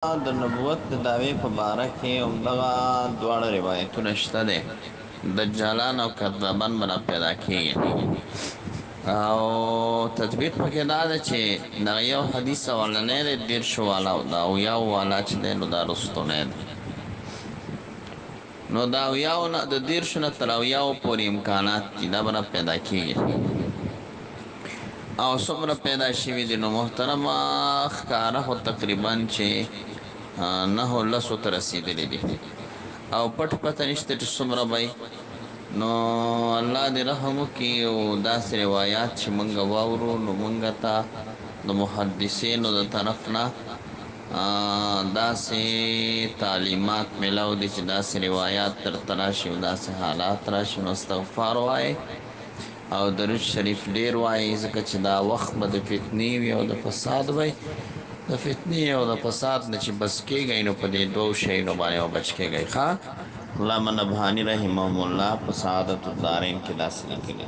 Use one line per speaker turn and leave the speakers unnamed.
د نبوت د دعوی په باره کې همدغه دواړه روایتونه شته دی. دجالان او کذابان به پیدا کېږي او تطبیق پکې دا ده چې دغه یو حدیث اولنی دی 13 والا او د اویاو والا چې دی نو دا رستنی دی. نو د اویاو نه د 13 نه تر اویاو پورې امکانات دي دا به پیدا کېږي او څومره پیدا شوي دي نو محترمه ښکاره خو تقریبا چې 9 ته رسیدلی دي او پټ پته نشته چې څومره به نو الله دې رحم وکړي او داسې روایات چې موږ واورو نو موږ ته د محدثینو د طرف نه داسې تعلیمات میلاو دي چې داسې روایات درته راشي او داسې حالات راشي نو استغفار وایئ او درود شریف ډیر وایي ځکه چې دا وخت به د فتنې وي او د فساد وي د فتنې او د فساد نه چې بس کېږئ نو په دې دوو شیانو باندې بچ کېږئ. ښه علامه نبهاني رحمهم الله په سعادت الدارین کې داسې لیکلي.